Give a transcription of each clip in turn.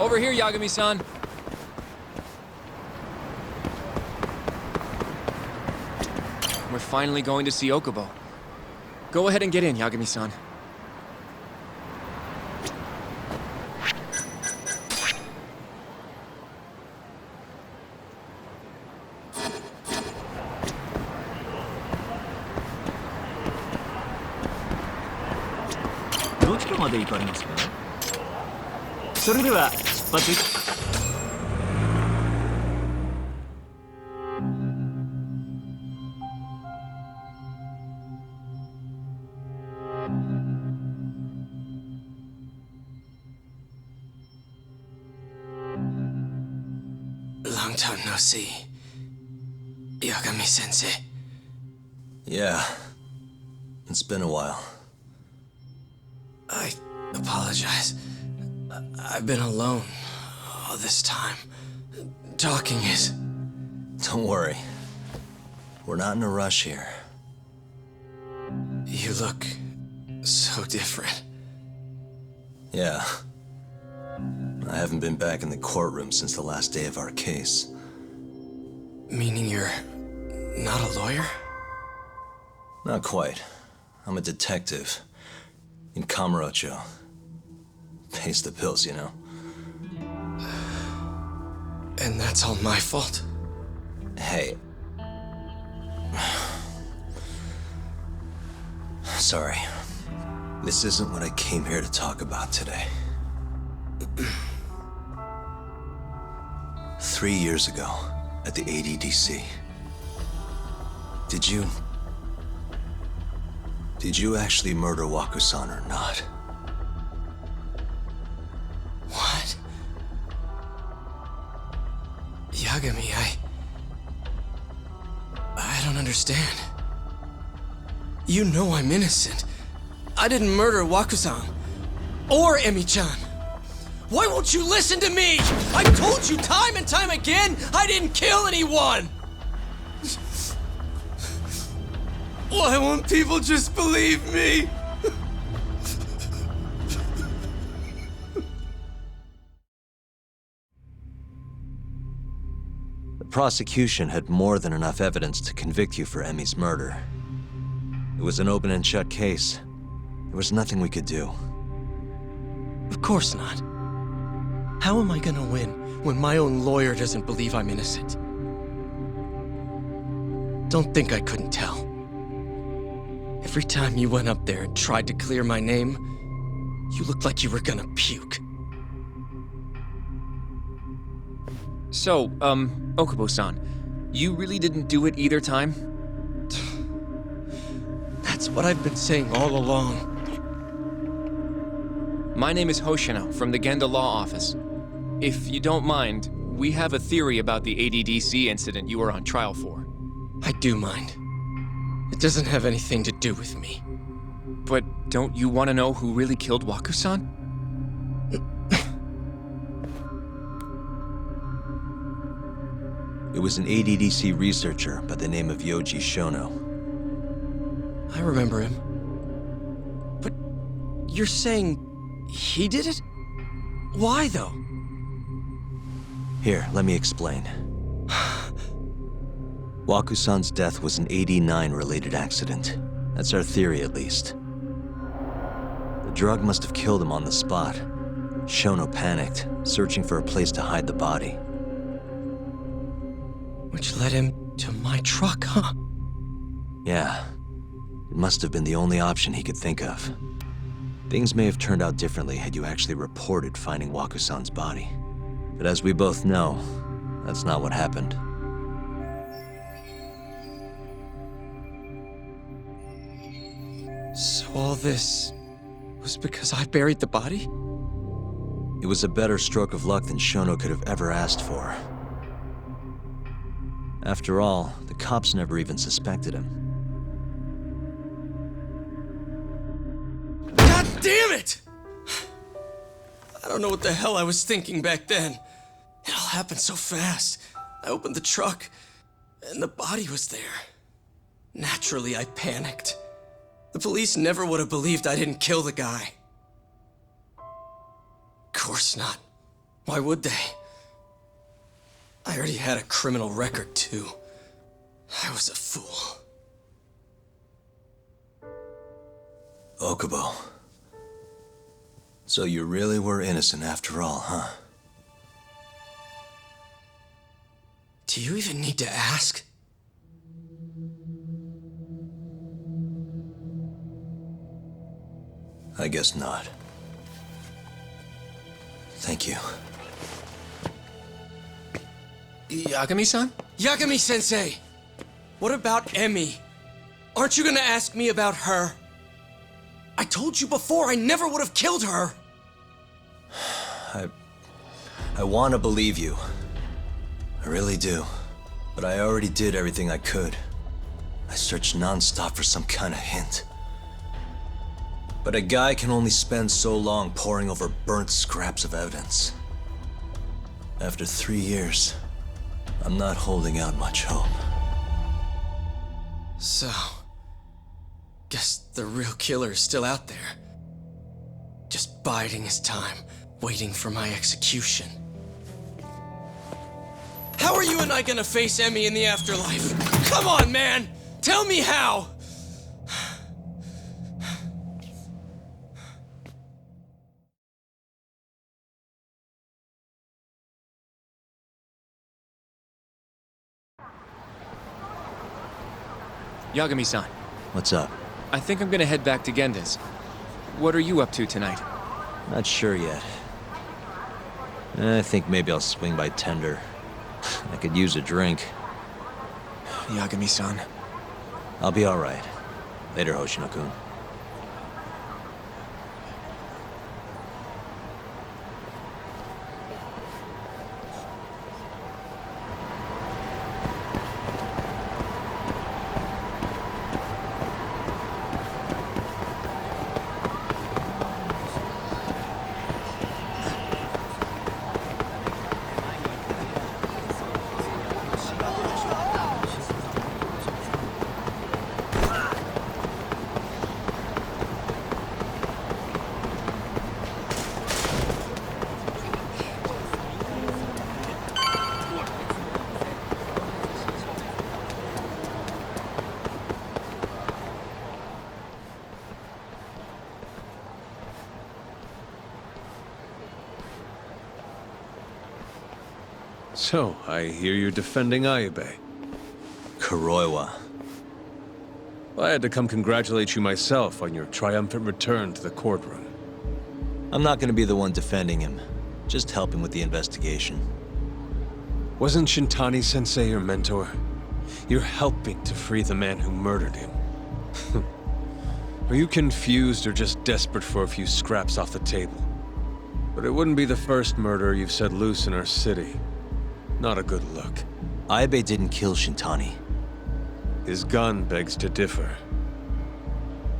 Over here, Yagami-san. We're finally going to see Okubo. Go ahead and get in, Yagami-san. Long time no see, Yagami-sensei. Yeah, it's been a while. I apologize. I've been alone all this time. Talking is... Don't worry. We're not in a rush here. You look so different. Yeah. I haven't been back in the courtroom since the last day of our case. Meaning you're not a lawyer? Not quite. I'm a detective. In Kamurocho. Pays the bills, you know. And that's all my fault? Hey. Sorry. This isn't what I came here to talk about today. 3 years ago, at the ADDC. Did you actually murder Waku-san or not? What? Yagami, I don't understand. You know I'm innocent. I didn't murder Waku-san. Or Emi-chan. Why won't you listen to me? I've told you time and time again, I didn't kill anyone! Why won't people just believe me? The prosecution had more than enough evidence to convict you for Emi's murder. It was an open and shut case. There was nothing we could do. Of course not. How am I gonna win when my own lawyer doesn't believe I'm innocent? Don't think I couldn't tell. Every time you went up there and tried to clear my name, you looked like you were gonna puke. So, Okubo-san, you really didn't do it either time? That's what I've been saying all along. My name is Hoshino from the Genda Law Office. If you don't mind, we have a theory about the ADDC incident you were on trial for. I do mind. It doesn't have anything to do with me. But don't you want to know who really killed Waku-san? It was an ADDC researcher by the name of Yoji Shono. I remember him. But you're saying he did it? Why, though? Here, let me explain. Waku-san's death was an 89-related accident. That's our theory, at least. The drug must have killed him on the spot. Shono panicked, searching for a place to hide the body. Which led him to my truck, huh? Yeah. It must have been the only option he could think of. Things may have turned out differently had you actually reported finding Waku-san's body. But as we both know, that's not what happened. So all this was because I buried the body? It was a better stroke of luck than Shono could have ever asked for. After all, the cops never even suspected him. God damn it! I don't know what the hell I was thinking back then. It all happened so fast. I opened the truck, and the body was there. Naturally, I panicked. The police never would have believed I didn't kill the guy. Of course not. Why would they? I already had a criminal record, too. I was a fool. Okubo. So you really were innocent after all, huh? Do you even need to ask? I guess not. Thank you. Yagami-san? Yagami-sensei! What about Emi? Aren't you gonna ask me about her? I told you before I never would have killed her! I want to believe you. I really do. But I already did everything I could. I searched non-stop for some kind of hint. But a guy can only spend so long poring over burnt scraps of evidence. After 3 years, I'm not holding out much hope. So, guess the real killer is still out there. Just biding his time, waiting for my execution. How are you and I gonna face Emi in the afterlife? Come on, man! Tell me how! Yagami-san, What's up? I think I'm gonna head back to Genda's. What are you up to tonight? Not sure yet. I think maybe I'll swing by Tender. I could use a drink. Yagami-san. I'll be alright. Later, Hoshino-kun. So, I hear you're defending Ayube. Kuroiwa. I had to come congratulate you myself on your triumphant return to the courtroom. I'm not gonna be the one defending him. Just helping with the investigation. Wasn't Shintani-sensei your mentor? You're helping to free the man who murdered him. Are you confused or just desperate for a few scraps off the table? But it wouldn't be the first murder you've set loose in our city. Not a good look. Ayube didn't kill Shintani. His gun begs to differ.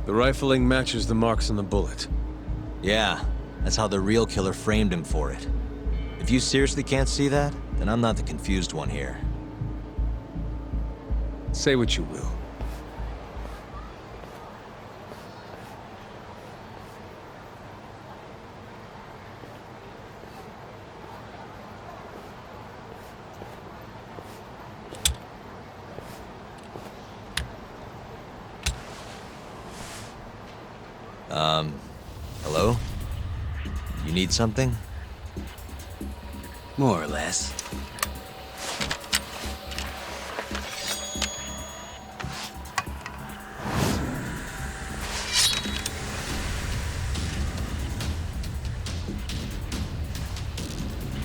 The rifling matches the marks on the bullet. Yeah, that's how the real killer framed him for it. If you seriously can't see that, then I'm not the confused one here. Say what you will. Hello? You need something? More or less.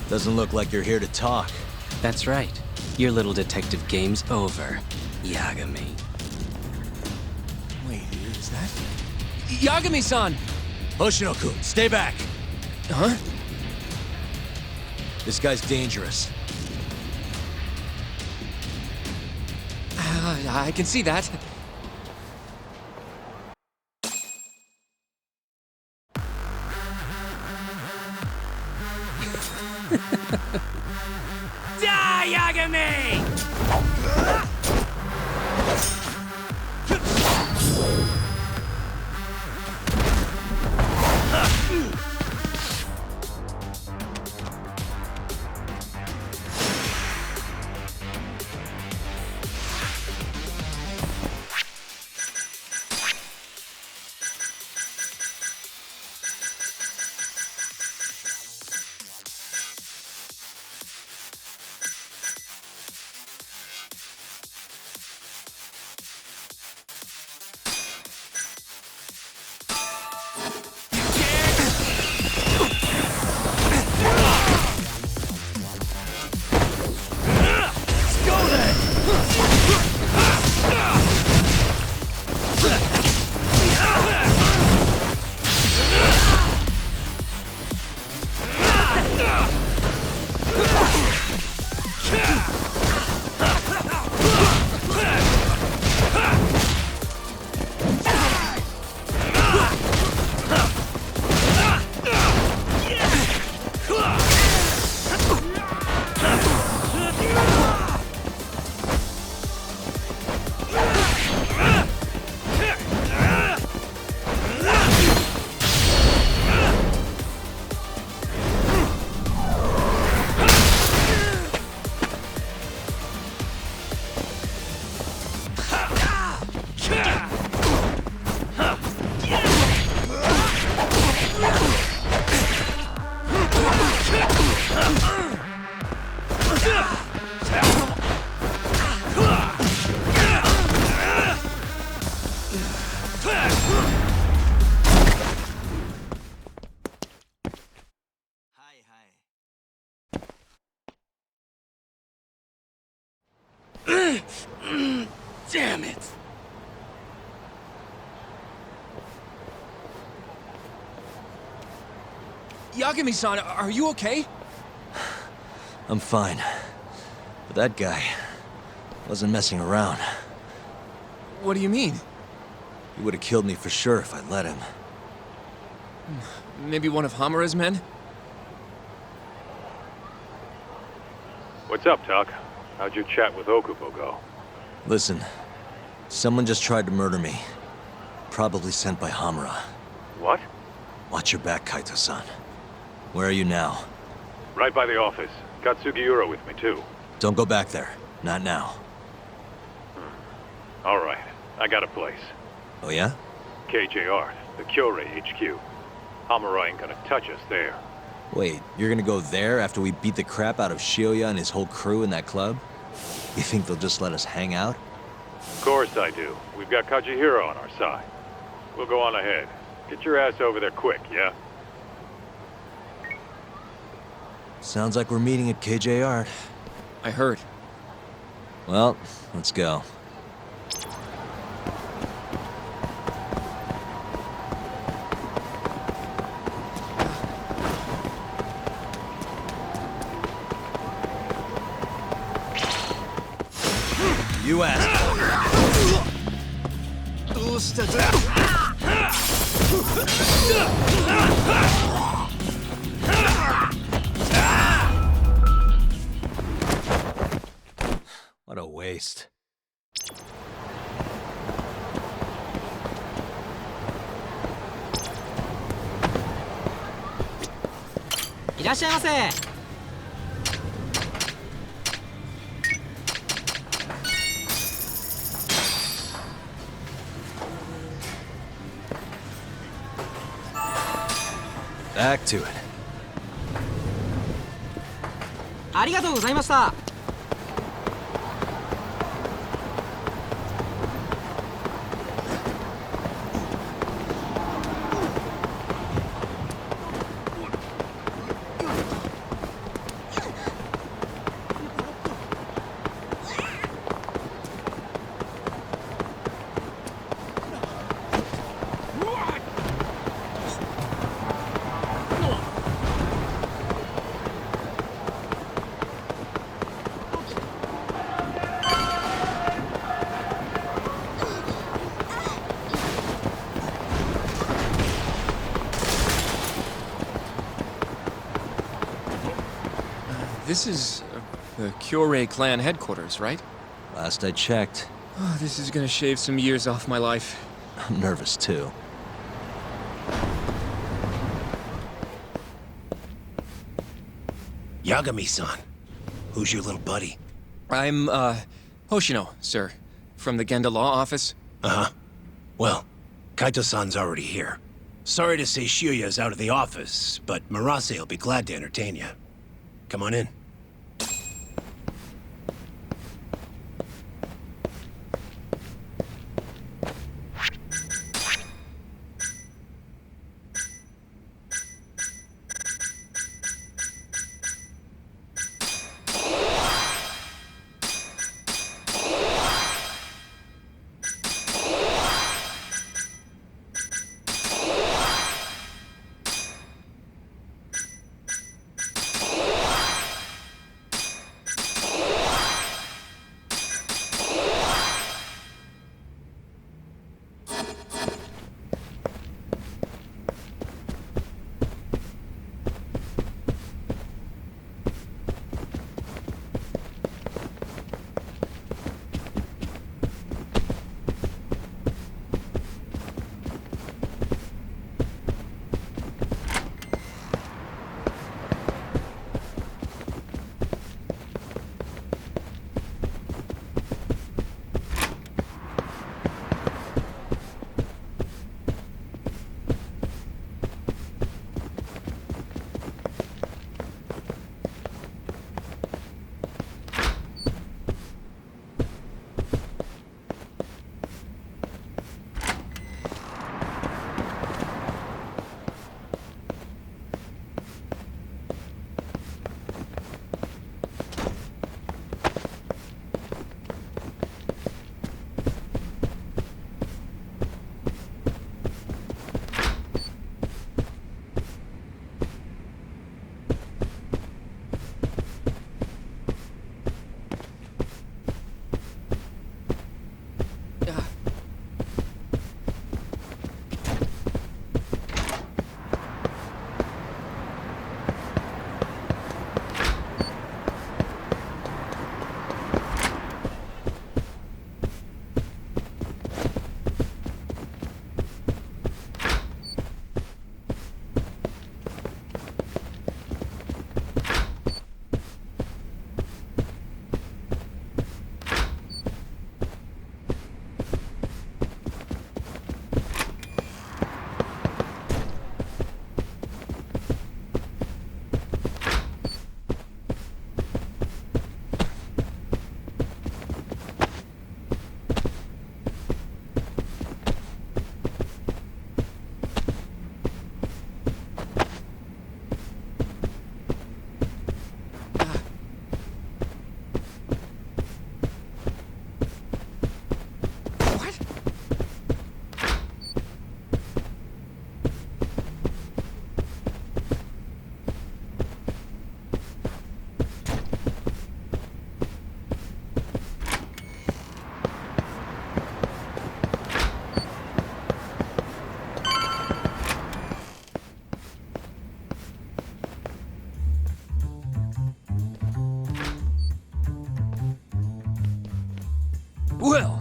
Doesn't look like you're here to talk. That's right. Your little detective game's over, Yagami. Wait, is that... Yagami-san! Hoshino-kun, stay back! Huh? This guy's dangerous. I can see that. Die, Yagami! Damn it! Yagami-san, are you okay? I'm fine. But that guy wasn't messing around. What do you mean? He would have killed me for sure if I'd let him. Maybe one of Hamura's men? What's up, Tuck? How'd your chat with Okubo go? Listen, someone just tried to murder me. Probably sent by Hamura. What? Watch your back, Kaito-san. Where are you now? Right by the office. Got Sugiura with me, too. Don't go back there. Not now. All right. I got a place. Oh yeah? KJR, the Kyorei HQ. Hamura ain't gonna touch us there. Wait, you're gonna go there after we beat the crap out of Shioya and his whole crew in that club? You think they'll just let us hang out? Of course I do. We've got Kajihiro on our side. We'll go on ahead. Get your ass over there quick, yeah? Sounds like we're meeting at KJR. I heard. Well, let's go. You asked. What a waste. いらっしゃいませ。Back to it. ありがとうございました。This is the Kyorei clan headquarters, right? Last I checked. Oh, this is gonna shave some years off my life. I'm nervous too. Yagami-san. Who's your little buddy? I'm, Hoshino, sir. From the Genda Law Office. Uh-huh. Well, Kaito-san's already here. Sorry to say Shioya's out of the office, but Murase will be glad to entertain you. Come on in.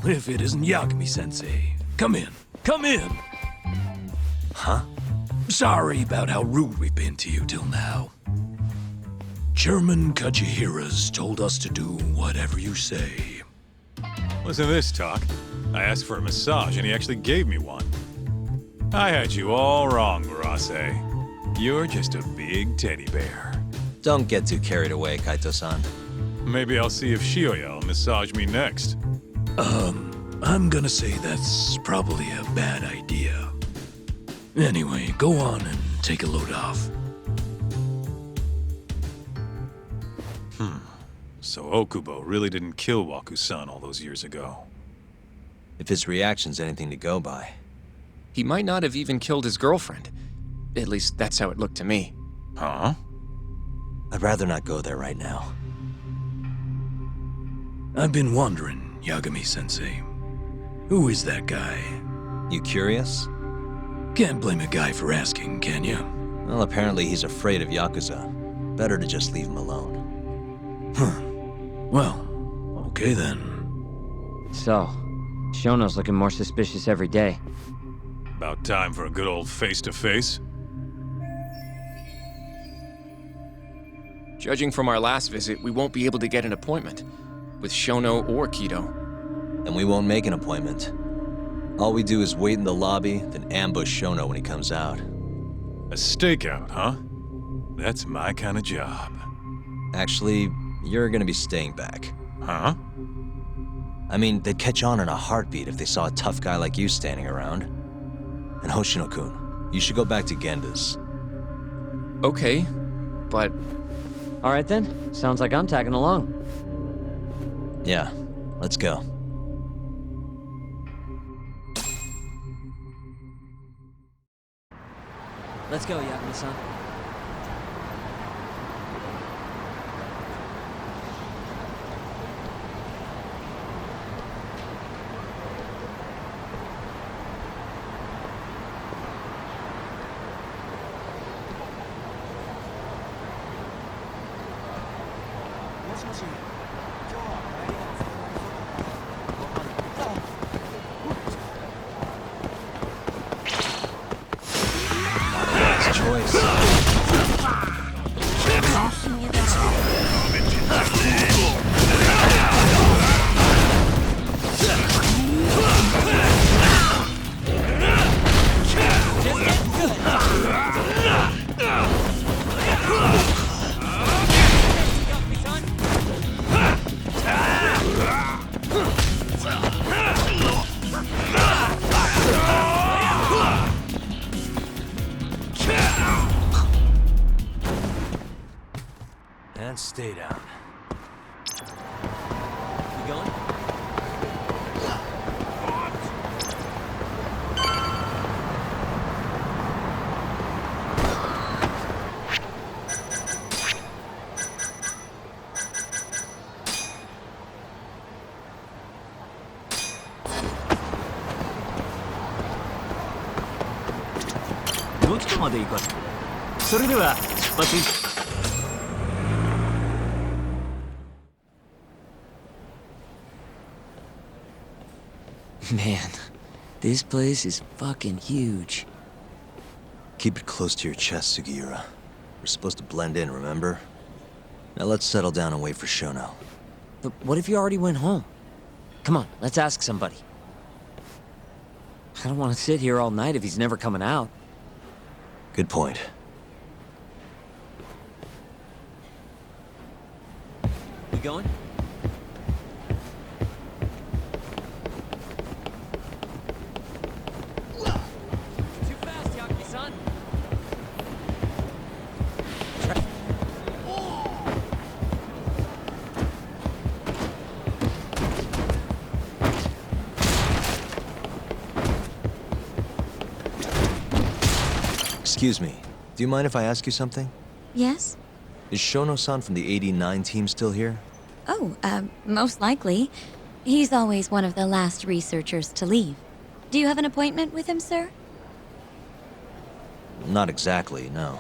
if it isn't Yagami-sensei. Come in. Come in! Huh? Sorry about how rude we've been to you till now. Chairman Kajihira's told us to do whatever you say. Listen to this talk. I asked for a massage and he actually gave me one. I had you all wrong, Murase. You're just a big teddy bear. Don't get too carried away, Kaito-san. Maybe I'll see if Shioya will massage me next. I'm gonna say that's probably a bad idea. Anyway, go on and take a load off. So Okubo really didn't kill Waku-san all those years ago. If his reaction's anything to go by. He might not have even killed his girlfriend. At least that's how it looked to me. Huh? I'd rather not go there right now. I've been wondering, Yagami-sensei. Who is that guy? You curious? Can't blame a guy for asking, can you? Well, apparently he's afraid of Yakuza. Better to just leave him alone. Well, okay then. So, Shono's looking more suspicious every day. About time for a good old face-to-face. Judging from our last visit, we won't be able to get an appointment with Shono or Kido. And we won't make an appointment. All we do is wait in the lobby, then ambush Shono when he comes out. A stakeout, huh? That's my kind of job. Actually, you're gonna be staying back. Huh? I mean, they'd catch on in a heartbeat if they saw a tough guy like you standing around. And Hoshino-kun, you should go back to Genda's. Okay, but Alright then, sounds like I'm tagging along. Yeah, let's go. Let's go, Yagami-san. And stay down. You going? Man, this place is fucking huge. Keep it close to your chest, Sugiura. We're supposed to blend in, remember? Now let's settle down and wait for Shono. But what if you already went home? Come on, let's ask somebody. I don't want to sit here all night if he's never coming out. Good point. We going? Too fast, Yagami-san. Excuse me. Do you mind if I ask you something? Yes? Is Shono-san from the 89 team still here? Oh, most likely. He's always one of the last researchers to leave. Do you have an appointment with him, sir? Not exactly, no.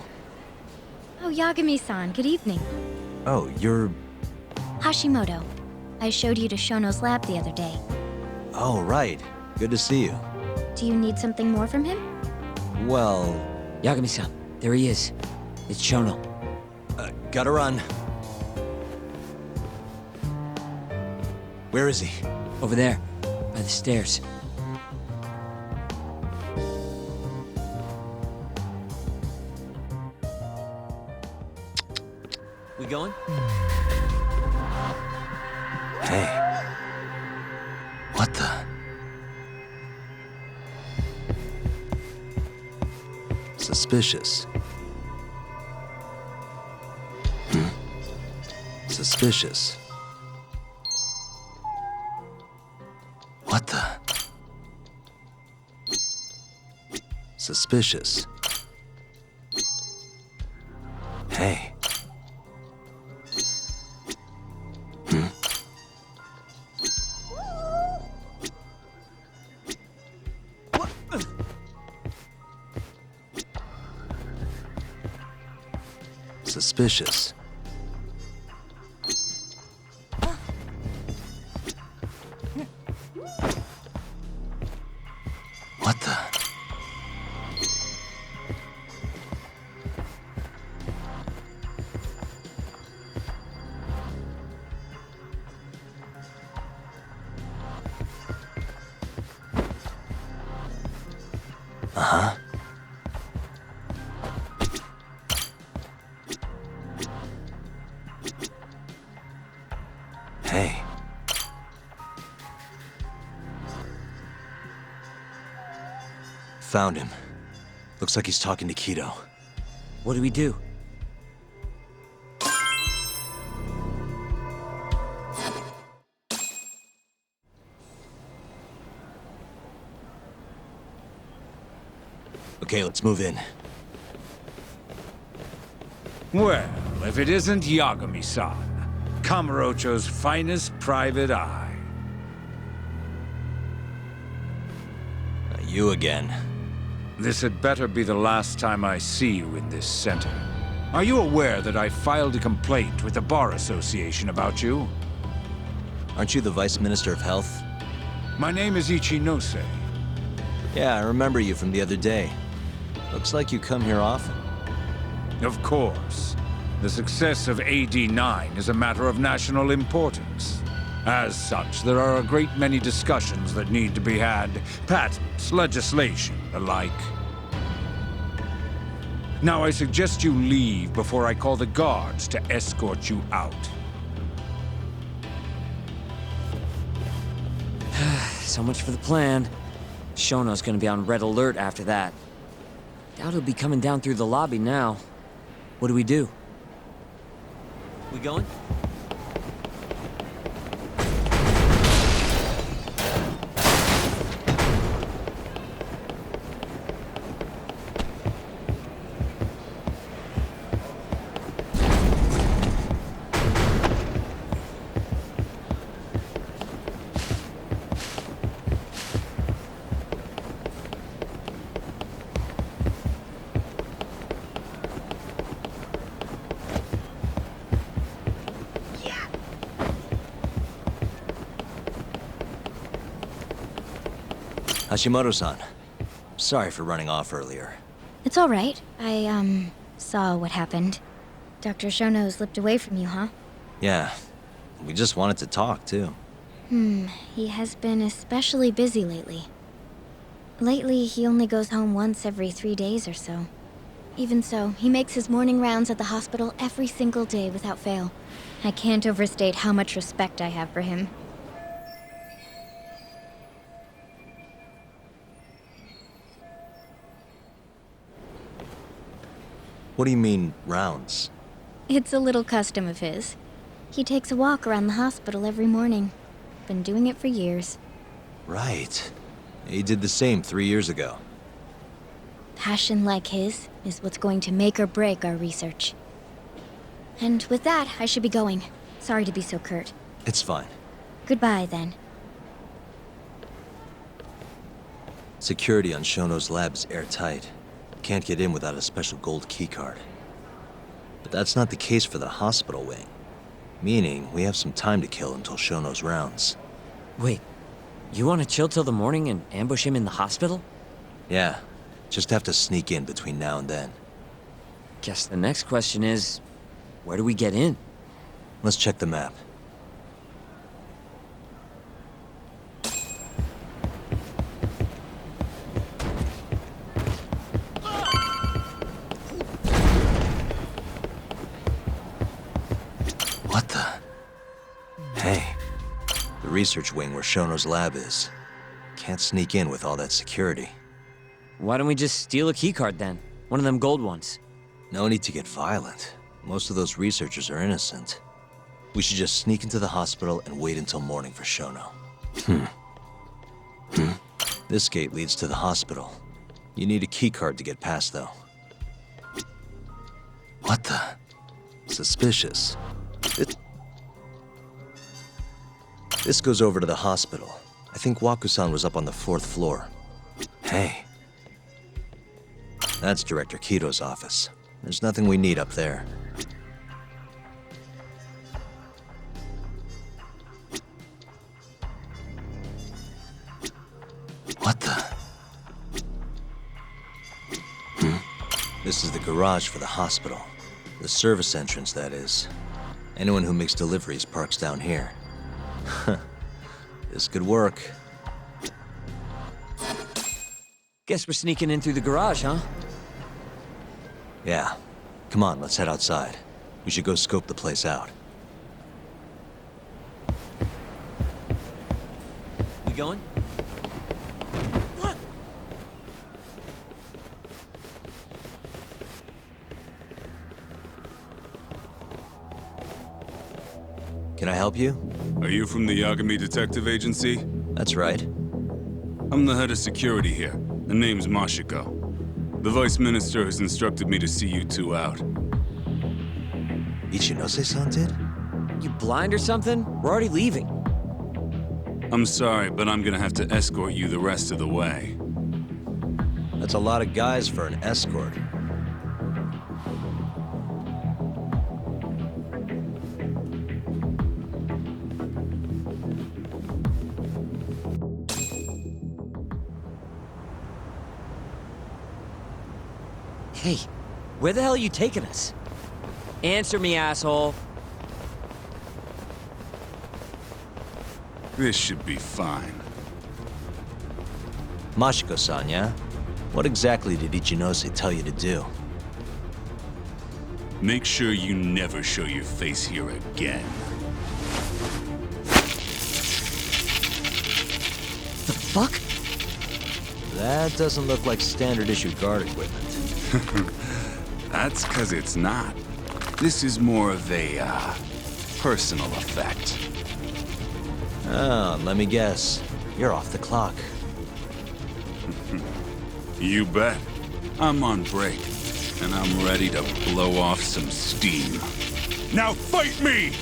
Oh, Yagami-san, good evening. Oh, you're... Hashimoto. I showed you to Shono's lab the other day. Oh, right. Good to see you. Do you need something more from him? Well, Yagami-san, there he is. It's Shono. gotta run. Where is he? Over there, by the stairs. We going? Hey. What the? Suspicious. Suspicious. What the? Suspicious. Hey. Suspicious. What the? Uh-huh. Hey. Found him. Looks like he's talking to Kido. What do we do? Okay, let's move in. Well, if it isn't Yagami-san, Kamurocho's finest private eye. You again. This had better be the last time I see you in this center. Are you aware that I filed a complaint with the Bar Association about you? Aren't you the Vice Minister of Health? My name is Ichinose. Yeah, I remember you from the other day. Looks like you come here often. Of course. The success of AD-9 is a matter of national importance. As such, there are a great many discussions that need to be had. Patents, legislation, the like. Now I suggest you leave before I call the guards to escort you out. So much for the plan. Shono's gonna be on red alert after that. Doubt he'll be coming down through the lobby now. What do we do? We going? Hashimoto-san, sorry for running off earlier. It's all right. I, saw what happened. Dr. Shono slipped away from you, huh? Yeah, we just wanted to talk, too. He has been especially busy lately. Lately, he only goes home once every 3 days or so. Even so, he makes his morning rounds at the hospital every single day without fail. I can't overstate how much respect I have for him. What do you mean, rounds? It's a little custom of his. He takes a walk around the hospital every morning. Been doing it for years. Right. He did the same 3 years ago. Passion like his is what's going to make or break our research. And with that, I should be going. Sorry to be so curt. It's fine. Goodbye, then. Security on Shono's lab is airtight. Can't get in without a special gold keycard. But that's not the case for the hospital wing. Meaning, we have some time to kill until Shono's rounds. Wait, You want to chill till the morning and ambush him in the hospital? Yeah, just have to sneak in between now and then. Guess the next question is, where do we get in? Let's check the map. What the? Hey, the research wing where Shono's lab is. Can't sneak in with all that security. Why don't we just steal a keycard then? One of them gold ones. No need to get violent. Most of those researchers are innocent. We should just sneak into the hospital and wait until morning for Shono. This gate leads to the hospital. You need a keycard to get past, though. What the? Suspicious. This goes over to the hospital. I think Waku-san was up on the 4th floor. Hey. That's Director Kito's office. There's nothing we need up there. What the? This is the garage for the hospital. The service entrance, that is. Anyone who makes deliveries parks down here. This could work. Guess we're sneaking in through the garage, huh? Yeah. Come on, let's head outside. We should go scope the place out. You going? Can I help you? Are you from the Yagami Detective Agency? That's right. I'm the head of security here. The name's Mashiko. The Vice Minister has instructed me to see you two out. Ichinose-san did? You blind or something? We're already leaving. I'm sorry, but I'm gonna have to escort you the rest of the way. That's a lot of guys for an escort. Hey, where the hell are you taking us? Answer me, asshole. This should be fine. Mashiko-san, yeah? What exactly did Ichinose tell you to do? Make sure you never show your face here again. The fuck? That doesn't look like standard issue guard equipment. That's 'cause it's not. This is more of a, personal effect. Oh, let me guess. You're off the clock. You bet. I'm on break, and I'm ready to blow off some steam. Now fight me!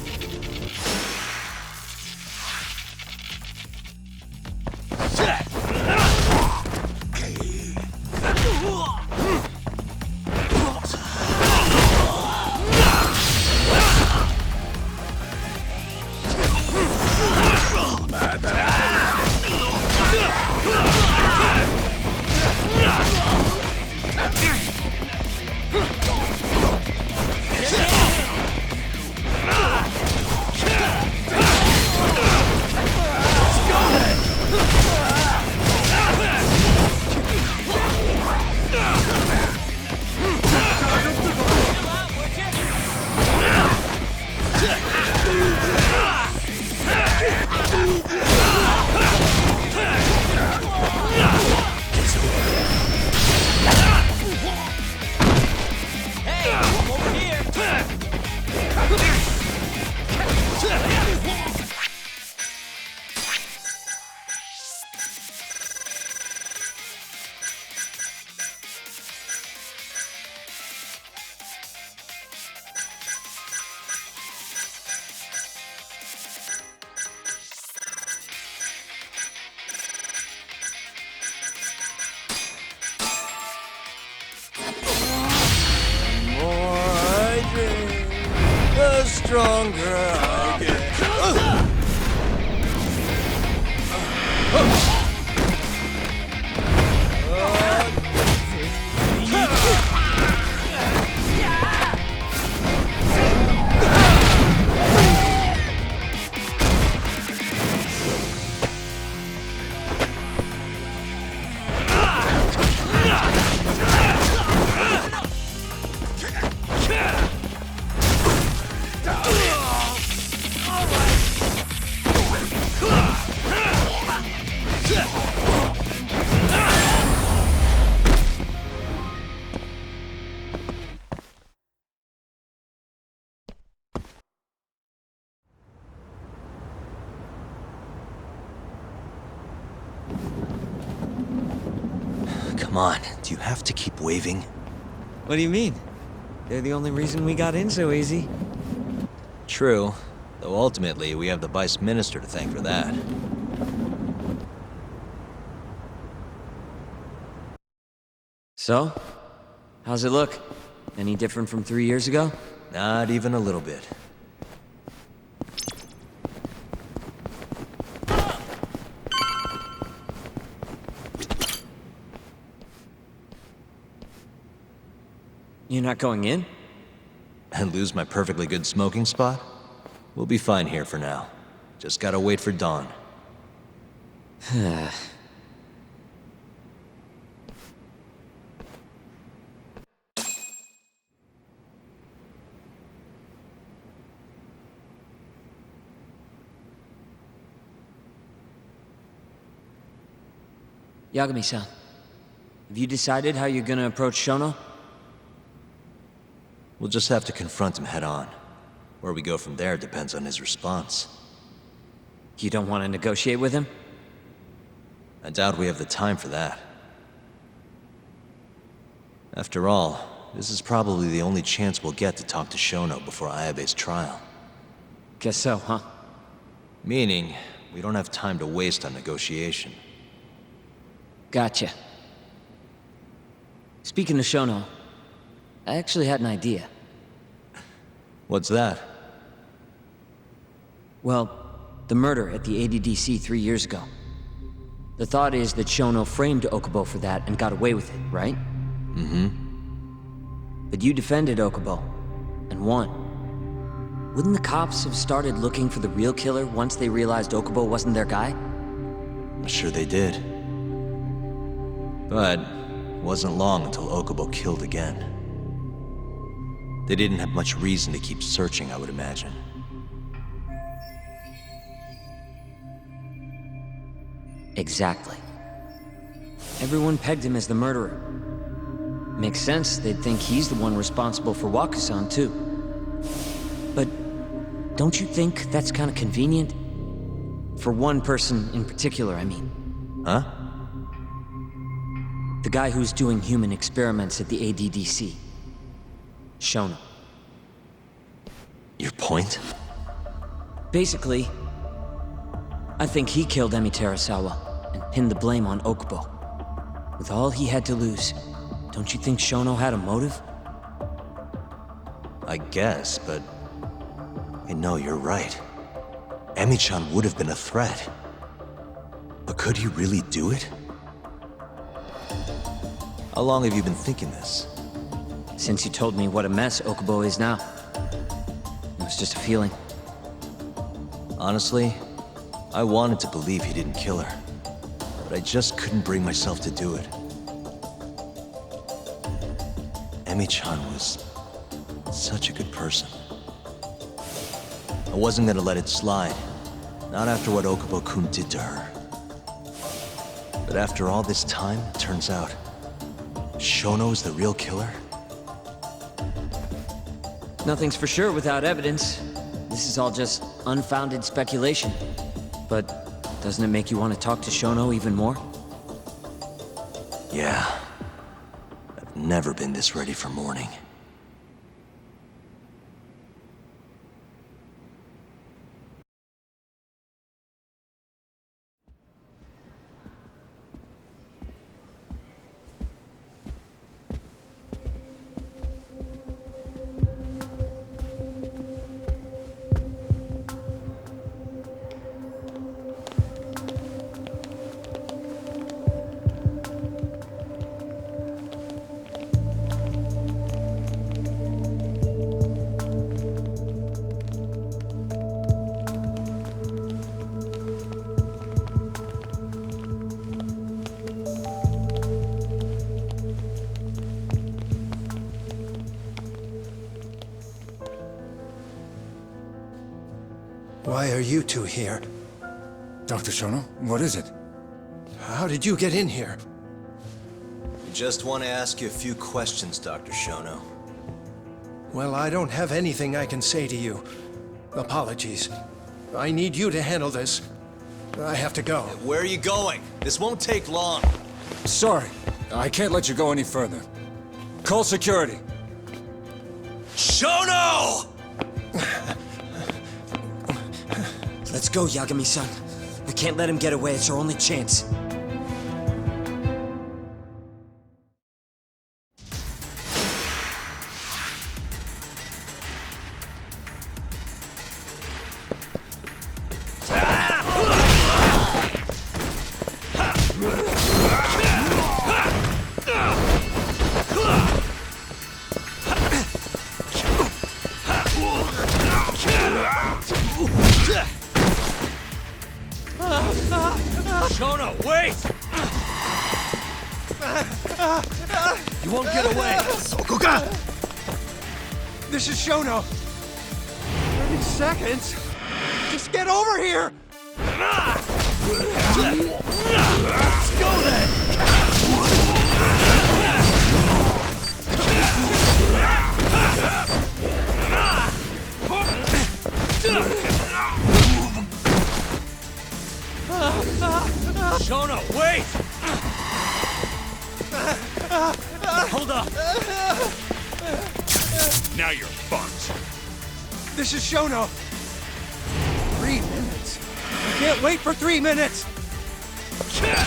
The stronger I get. Come on, do you have to keep waving? What do you mean? They're the only reason we got in so easy. True, though ultimately we have the Vice Minister to thank for that. So? How's it look? Any different from 3 years ago? Not even a little bit. You're not going in? And lose my perfectly good smoking spot? We'll be fine here for now. Just gotta wait for dawn. Yagami-san, have you decided how you're gonna approach Shono? We'll just have to confront him head on. Where we go from there depends on his response. You don't want to negotiate with him? I doubt we have the time for that. After all, this is probably the only chance we'll get to talk to Shono before Ayabe's trial. Guess so, huh? Meaning, we don't have time to waste on negotiation. Gotcha. Speaking of Shono, I actually had an idea. What's that? Well, the murder at the ADDC 3 years ago. The thought is that Shono framed Okubo for that and got away with it, right? Mm-hmm. But you defended Okubo, and won. Wouldn't the cops have started looking for the real killer once they realized Okubo wasn't their guy? I'm sure they did. But it wasn't long until Okubo killed again. They didn't have much reason to keep searching, I would imagine. Exactly. Everyone pegged him as the murderer. Makes sense, they'd think he's the one responsible for Wakusan, too. But don't you think that's kind of convenient? For one person in particular, I mean. Huh? The guy who's doing human experiments at the ADDC. Shono. Your point? Basically, I think he killed Emi Terasawa and pinned the blame on Okubo. With all he had to lose, don't you think Shono had a motive? I guess, but... No, you're right. Emi-chan would have been a threat. But could he really do it? How long have you been thinking this? Since you told me what a mess Okubo is now. It was just a feeling. Honestly, I wanted to believe he didn't kill her. But I just couldn't bring myself to do it. Emi-chan was such a good person. I wasn't gonna let it slide. Not after what Okubo-kun did to her. But after all this time, it turns out Shono's the real killer? Nothing's for sure without evidence. This is all just unfounded speculation. But doesn't it make you want to talk to Shono even more? Yeah. I've never been this ready for morning. Why are you two here? Dr. Shono, what is it? How did you get in here? We just want to ask you a few questions, Dr. Shono. Well, I don't have anything I can say to you. Apologies. I need you to handle this. I have to go. Where are you going? This won't take long. Sorry, I can't let you go any further. Call security. Shono! Let's go, Yagami-san. We can't let him get away. It's our only chance. Shono, wait! You won't get away! Sokuga! This is Shono. 30 seconds? Just get over here! Let's go then! Shono, wait! Hold up! Now you're fucked. This is Shono. 3 minutes. I can't wait for 3 minutes! Now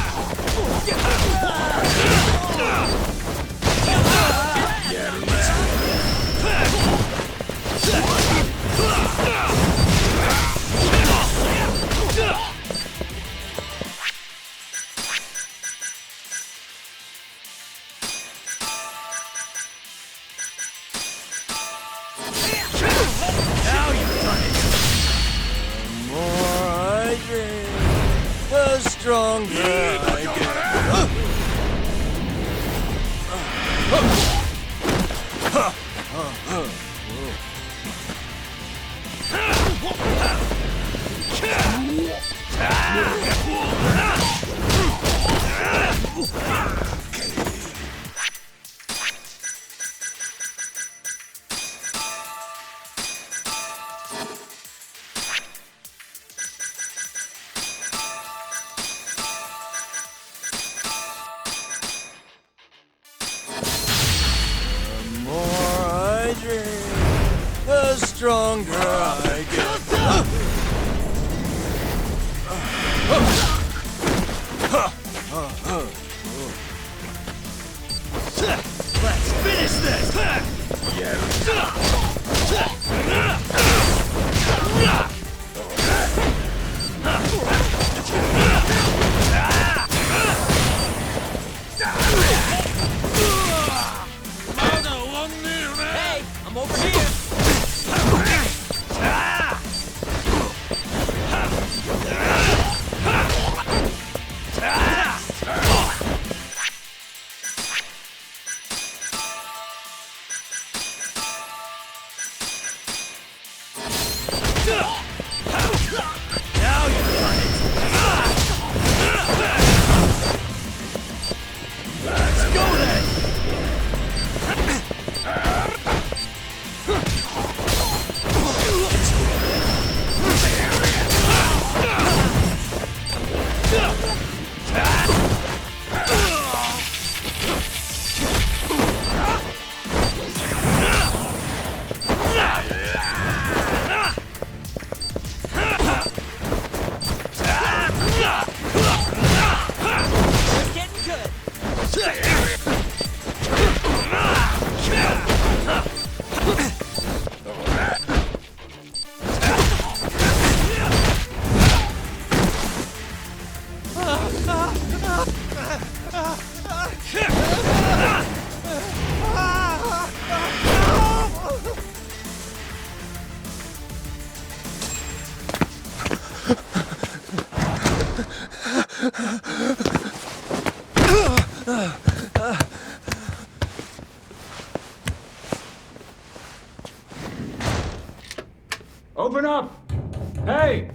you've done it! The more I drink, the stronger I get. The more I drink, the stronger I get. Let's finish this! Hey, I'm over here. Now you've done it! Let's go then! It's getting good. Open up! Hey!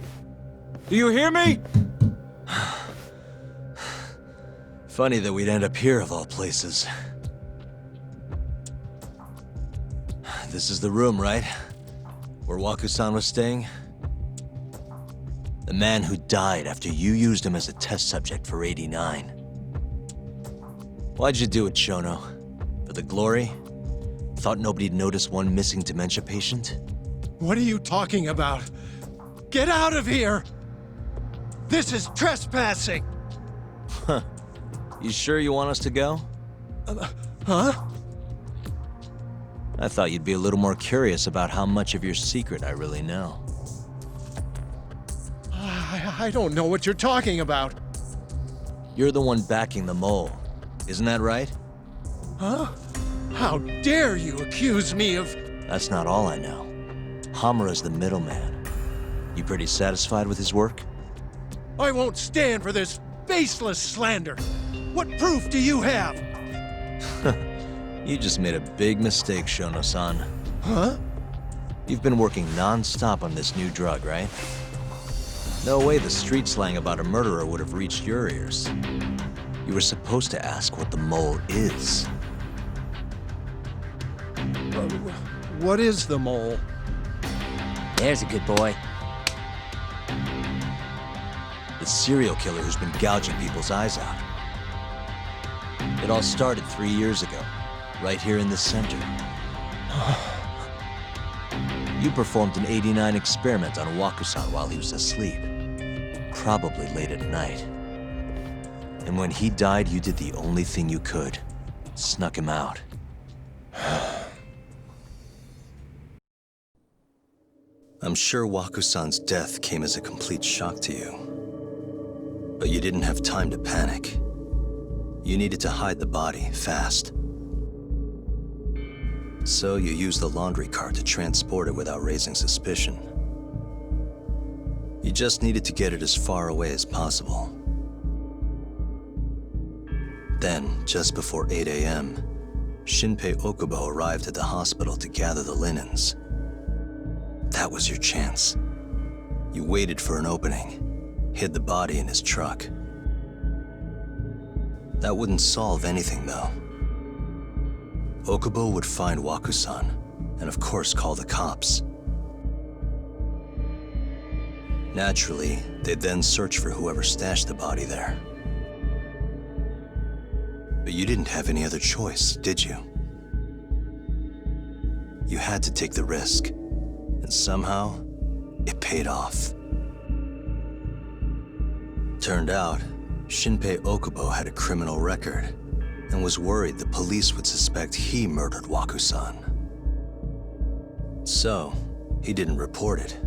Do you hear me? Funny that we'd end up here of all places. This is the room, right? Where Waku-san was staying? The man who died after you used him as a test subject for 89. Why'd you do it, Shono? For the glory? Thought nobody'd notice one missing dementia patient? What are you talking about? Get out of here! This is trespassing! Huh. You sure you want us to go? Huh? I thought you'd be a little more curious about how much of your secret I really know. I don't know what you're talking about. You're the one backing the mole, isn't that right? Huh? How dare you accuse me of... That's not all I know. Hamura's the middleman. You pretty satisfied with his work? I won't stand for this baseless slander. What proof do you have? You just made a big mistake, Shono-san. Huh? You've been working non-stop on this new drug, right? No way the street slang about a murderer would have reached your ears. You were supposed to ask what the mole is. What is the mole? There's a good boy. The serial killer who's been gouging people's eyes out. It all started 3 years ago, right here in the center. You performed an 89 experiment on Waku-san while he was asleep. Probably late at night. And when he died, you did the only thing you could. Snuck him out. I'm sure Waku-san's death came as a complete shock to you. But you didn't have time to panic. You needed to hide the body, fast. So you used the laundry cart to transport it without raising suspicion. You just needed to get it as far away as possible. Then, just before 8 a.m., Shinpei Okubo arrived at the hospital to gather the linens. That was your chance. You waited for an opening, hid the body in his truck. That wouldn't solve anything, though. Okubo would find Waku-san, and of course call the cops. Naturally, they'd then search for whoever stashed the body there. But you didn't have any other choice, did you? You had to take the risk, and somehow, it paid off. Turned out, Shinpei Okubo had a criminal record, and was worried the police would suspect he murdered Waku-san. So, he didn't report it.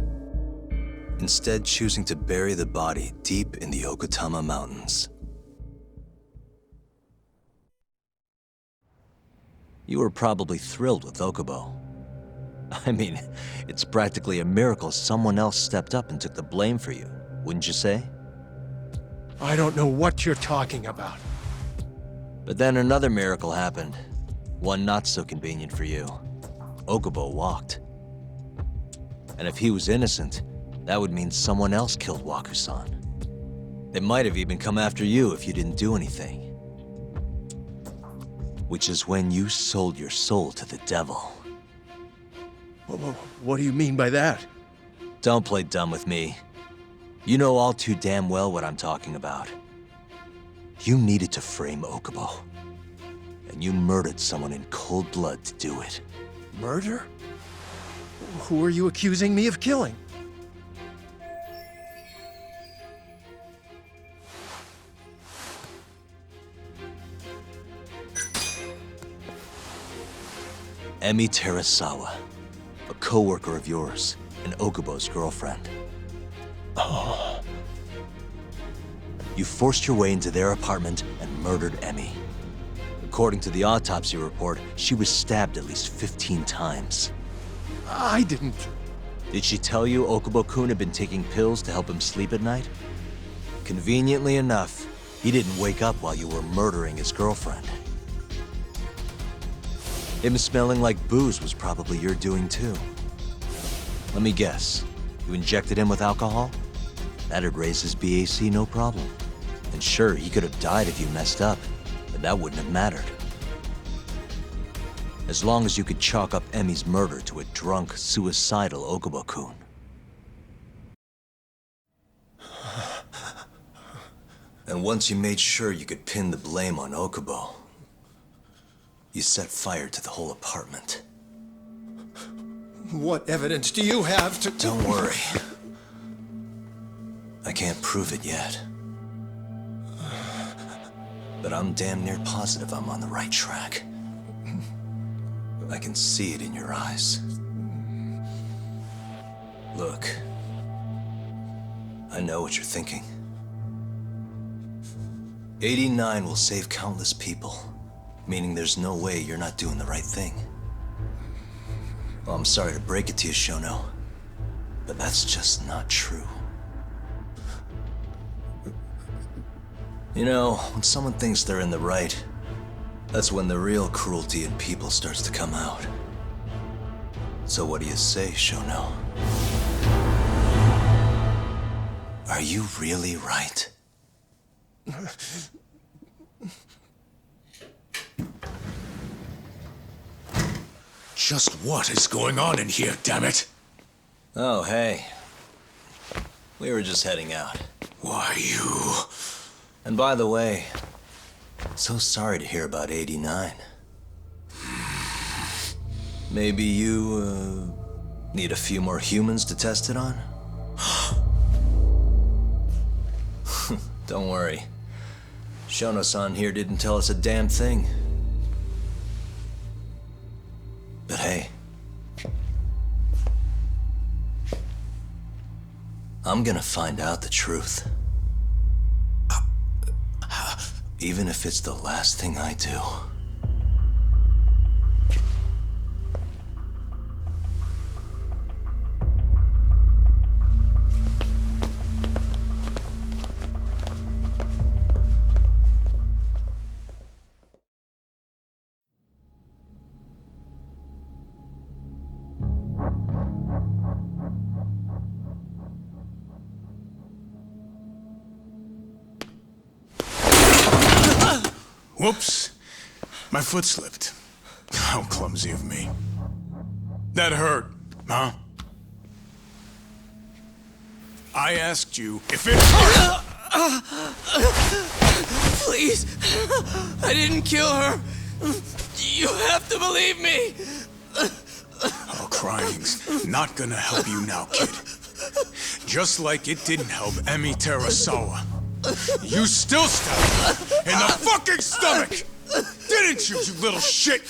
Instead choosing to bury the body deep in the Okutama Mountains. You were probably thrilled with Okubo. I mean, it's practically a miracle someone else stepped up and took the blame for you, wouldn't you say? I don't know what you're talking about. But then another miracle happened. One not so convenient for you. Okubo walked. And if he was innocent, that would mean someone else killed Waku-san. They might have even come after you if you didn't do anything. Which is when you sold your soul to the devil. What do you mean by that? Don't play dumb with me. You know all too damn well what I'm talking about. You needed to frame Okubo. And you murdered someone in cold blood to do it. Murder? Who are you accusing me of killing? Emi Terasawa, a co-worker of yours, and Okubo's girlfriend. Oh. You forced your way into their apartment and murdered Emi. According to the autopsy report, she was stabbed at least 15 times. I didn't. Did she tell you Okubo-kun had been taking pills to help him sleep at night? Conveniently enough, he didn't wake up while you were murdering his girlfriend. Him smelling like booze was probably your doing too. Let me guess, you injected him with alcohol? That'd raise his BAC no problem. And sure, he could have died if you messed up, but that wouldn't have mattered. As long as you could chalk up Emi's murder to a drunk, suicidal Okubo-kun. And once you made sure you could pin the blame on Okubo, you set fire to the whole apartment. What evidence do you have to... Don't worry. I can't prove it yet. But I'm damn near positive I'm on the right track. I can see it in your eyes. Look, I know what you're thinking. 89 will save countless people, meaning there's no way you're not doing the right thing. Well, I'm sorry to break it to you, Shono, but that's just not true. You know, when someone thinks they're in the right, that's when the real cruelty in people starts to come out. So what do you say, Shono? Are you really right? Just what is going on in here, damn it? Oh, hey. We were just heading out. Why, you... And by the way, so sorry to hear about 89. Maybe you, need a few more humans to test it on? Don't worry. Shono-san here didn't tell us a damn thing. But hey, I'm gonna find out the truth. Even if it's the last thing I do. Whoops. My foot slipped. How clumsy of me. That hurt, huh? I asked you if it hurt! Please! I didn't kill her! You have to believe me! Oh, crying's not gonna help you now, kid. Just like it didn't help Emi Terasawa. You still stabbed her in the fucking stomach! Didn't you, you little shit?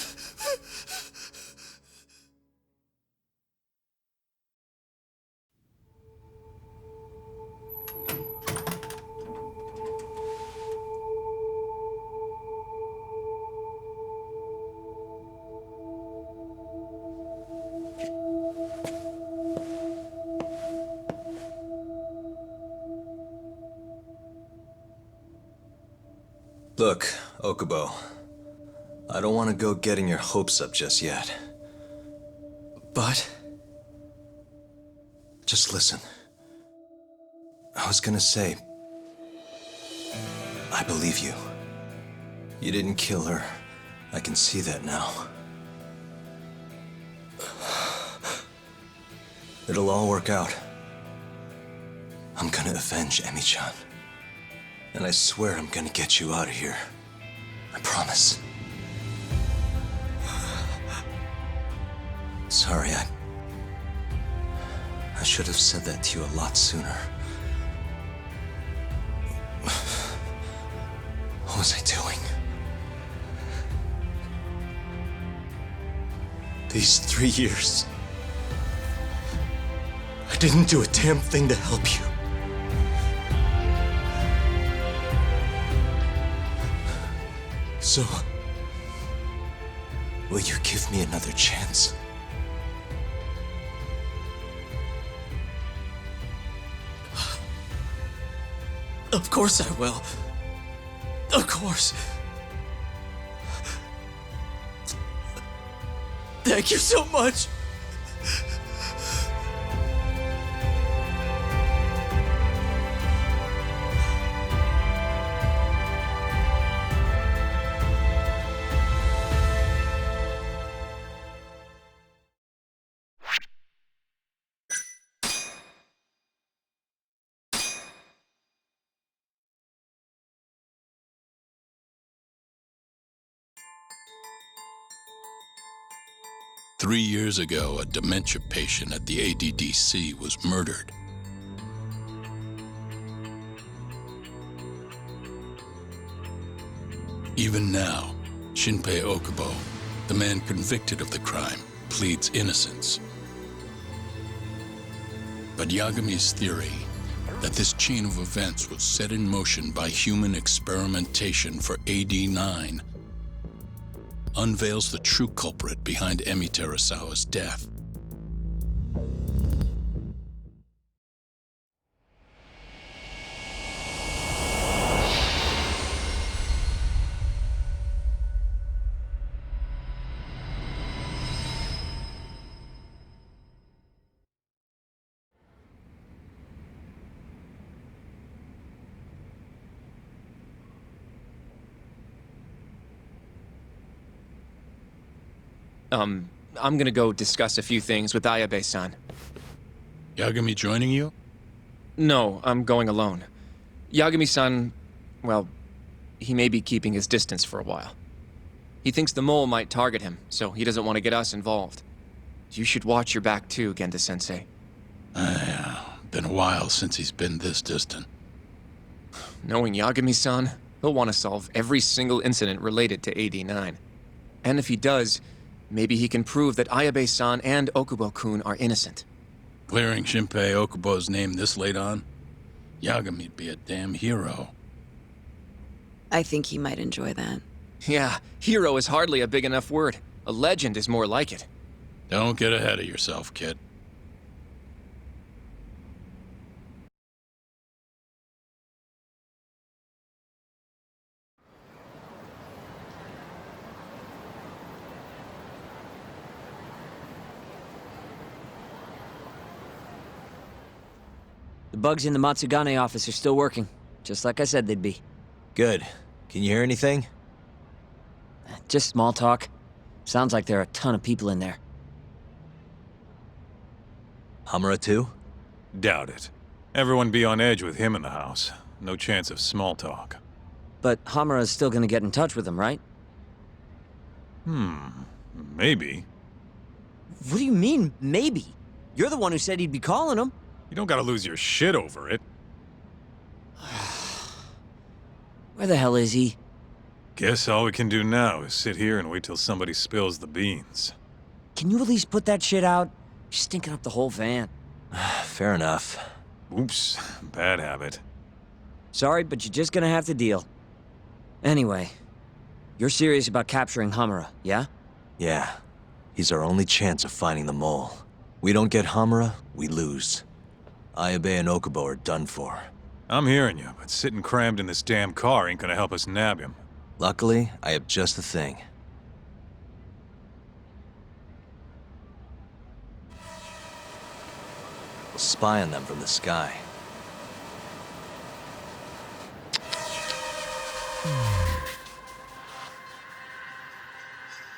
Look, Okubo, I don't want to go getting your hopes up just yet. But? Just listen. I was gonna say, I believe you. You didn't kill her. I can see that now. It'll all work out. I'm gonna avenge Emi-chan. And I swear I'm gonna get you out of here. I promise. Sorry, I should have said that to you a lot sooner. What was I doing? These 3 years, I didn't do a damn thing to help you. So, will you give me another chance? Of course I will. Of course. Thank you so much. 3 years ago, a dementia patient at the ADDC was murdered. Even now, Shinpei Okubo, the man convicted of the crime, pleads innocence. But Yagami's theory that this chain of events was set in motion by human experimentation for AD-9 unveils the true culprit behind Emi Terasawa's death. I'm gonna go discuss a few things with Ayabe-san. Yagami joining you? No, I'm going alone. Yagami-san, well, he may be keeping his distance for a while. He thinks the mole might target him, so he doesn't want to get us involved. You should watch your back too, Genda-sensei. Been a while since he's been this distant. Knowing Yagami-san, he'll want to solve every single incident related to AD-9. And if he does, maybe he can prove that Ayabe-san and Okubo-kun are innocent. Clearing Shinpei Okubo's name this late on? Yagami'd be a damn hero. I think he might enjoy that. Yeah, hero is hardly a big enough word. A legend is more like it. Don't get ahead of yourself, kid. The bugs in the Matsugane office are still working, just like I said they'd be. Good. Can you hear anything? Just small talk. Sounds like there are a ton of people in there. Hamura too? Doubt it. Everyone be on edge with him in the house. No chance of small talk. But Hamura's still gonna get in touch with him, right? Maybe. What do you mean, maybe? You're the one who said he'd be calling him. You don't gotta lose your shit over it. Where the hell is he? Guess all we can do now is sit here and wait till somebody spills the beans. Can you at least put that shit out? You're stinking up the whole van. Fair enough. Oops, bad habit. Sorry, but you're just gonna have to deal. Anyway, you're serious about capturing Hamura, yeah? Yeah. He's our only chance of finding the mole. We don't get Hamura, we lose. Ayabe and Okubo are done for. I'm hearing you, but sitting crammed in this damn car ain't gonna help us nab him. Luckily, I have just the thing. We'll spy on them from the sky.